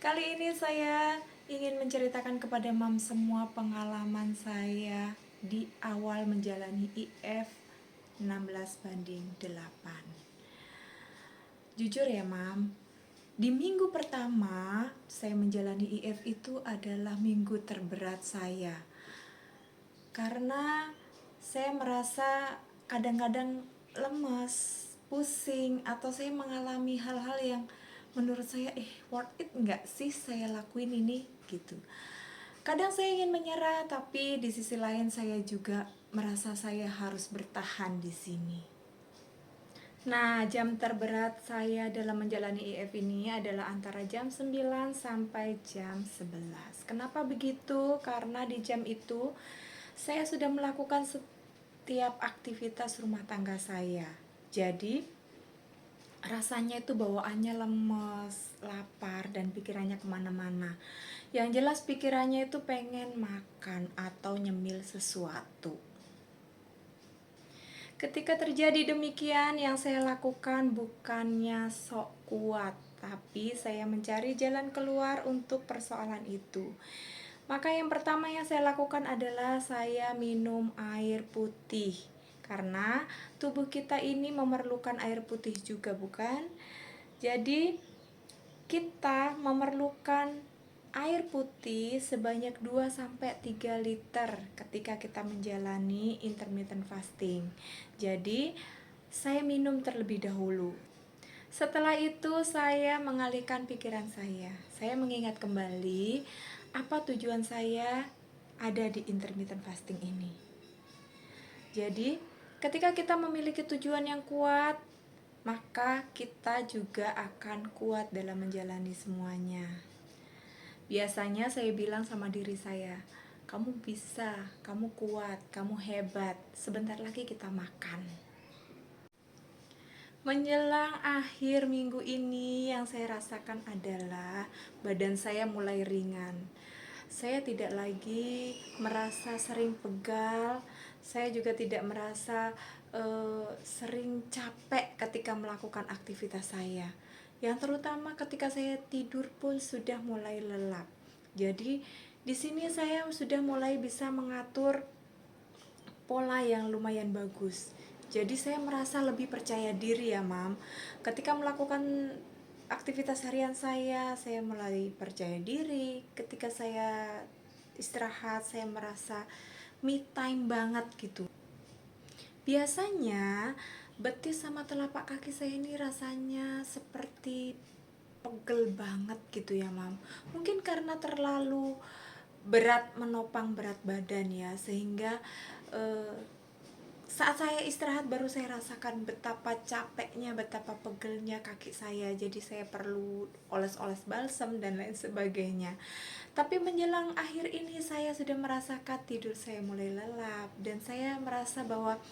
Kali ini saya ingin menceritakan kepada mam semua pengalaman saya di awal menjalani IF 16:8. Jujur ya mam, di minggu pertama saya menjalani IF itu adalah minggu terberat saya. Karena saya merasa kadang-kadang lemes, pusing, atau saya mengalami hal-hal yang menurut saya worth it nggak sih saya lakuin ini gitu. Kadang saya ingin menyerah, tapi di sisi lain saya juga merasa saya harus bertahan di sini. Nah, jam terberat saya dalam menjalani IF ini adalah antara jam 9 sampai jam 11. Kenapa begitu? Karena di jam itu saya sudah melakukan setiap aktivitas rumah tangga saya. Jadi, rasanya itu bawaannya lemes, lapar, dan pikirannya kemana-mana. Yang jelas pikirannya itu pengen makan atau nyemil sesuatu. Ketika terjadi demikian, yang saya lakukan bukannya sok kuat, tapi saya mencari jalan keluar untuk persoalan itu. Maka yang pertama yang saya lakukan adalah saya minum air putih. Karena tubuh kita ini memerlukan air putih juga, bukan? Jadi kita memerlukan air putih sebanyak 2-3 liter ketika kita menjalani intermittent fasting. Jadi, saya minum terlebih dahulu. Setelah itu, saya mengalihkan pikiran saya. Saya mengingat kembali apa tujuan saya ada di intermittent fasting ini. Jadi, ketika kita memiliki tujuan yang kuat, maka kita juga akan kuat dalam menjalani semuanya. Biasanya saya bilang sama diri saya, kamu bisa, kamu kuat, kamu hebat, sebentar lagi kita makan. Menjelang akhir minggu ini yang saya rasakan adalah badan saya mulai ringan. Saya tidak lagi merasa sering pegal, saya juga tidak merasa sering capek ketika melakukan aktivitas saya. Yang terutama ketika saya tidur pun sudah mulai lelap. Jadi di sini saya sudah mulai bisa mengatur pola yang lumayan bagus. Jadi saya merasa lebih percaya diri ya mam. Ketika melakukan aktivitas harian saya mulai percaya diri. Ketika saya istirahat, saya merasa me time banget gitu. Biasanya betis sama telapak kaki saya ini rasanya seperti pegel banget gitu ya mam. Mungkin karena terlalu berat menopang berat badan ya, sehingga saat saya istirahat baru saya rasakan betapa capeknya, betapa pegelnya kaki saya. Jadi saya perlu oles-oles balsem dan lain sebagainya. Tapi menjelang akhir ini saya sudah merasakan tidur saya mulai lelap, dan saya merasa bahwa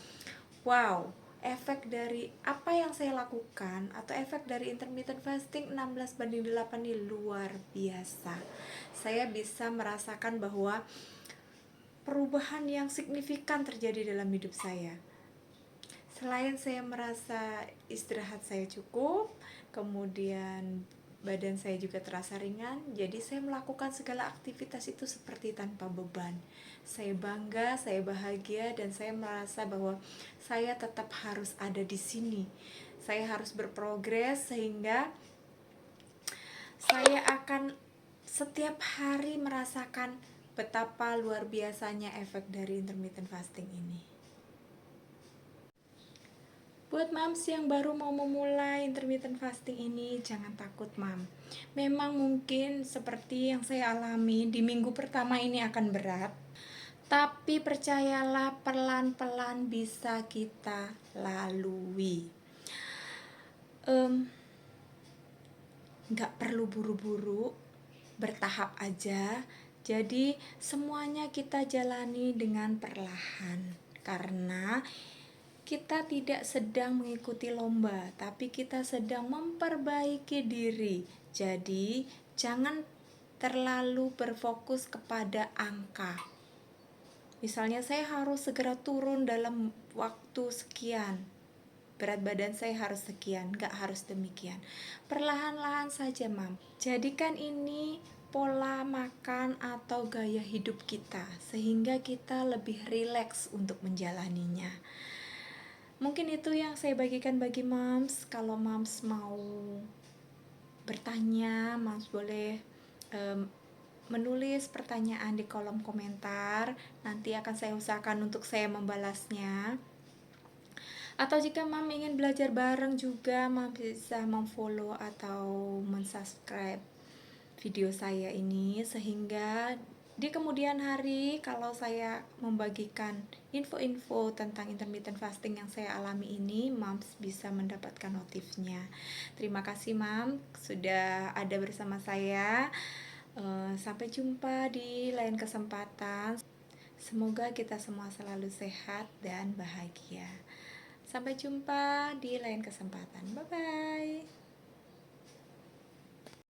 wow, efek dari apa yang saya lakukan atau efek dari intermittent fasting 16:8 ini luar biasa. Saya bisa merasakan bahwa perubahan yang signifikan terjadi dalam hidup saya. Selain saya merasa istirahat saya cukup, kemudian badan saya juga terasa ringan, jadi saya melakukan segala aktivitas itu seperti tanpa beban. Saya bangga, saya bahagia, dan saya merasa bahwa saya tetap harus ada di sini. Saya harus berprogres sehingga saya akan setiap hari merasakan betapa luar biasanya efek dari intermittent fasting ini. Buat mams yang baru mau memulai intermittent fasting ini, jangan takut mam. Memang mungkin seperti yang saya alami di minggu pertama ini akan berat, tapi percayalah pelan-pelan bisa kita lalui. Nggak perlu buru-buru, bertahap aja. Jadi semuanya kita jalani dengan perlahan, karena kita tidak sedang mengikuti lomba, tapi kita sedang memperbaiki diri. Jadi jangan terlalu berfokus kepada angka. Misalnya saya harus segera turun dalam waktu sekian, berat badan saya harus sekian, nggak harus demikian. Perlahan-lahan saja, Mam. Jadikan ini pola makan atau gaya hidup kita, sehingga kita lebih rileks untuk menjalaninya. Mungkin itu yang saya bagikan bagi Moms. Kalau Moms mau bertanya, Moms boleh menulis pertanyaan di kolom komentar. Nanti akan saya usahakan untuk saya membalasnya. Atau jika Mam ingin belajar bareng juga, Mam bisa memfollow atau mensubscribe video saya ini, sehingga di kemudian hari kalau saya membagikan info-info tentang intermittent fasting yang saya alami ini, Mams bisa mendapatkan notifnya. Terima kasih Mam sudah ada bersama saya. Sampai jumpa di lain kesempatan. Semoga kita semua selalu sehat dan bahagia. Sampai jumpa di lain kesempatan. Bye bye.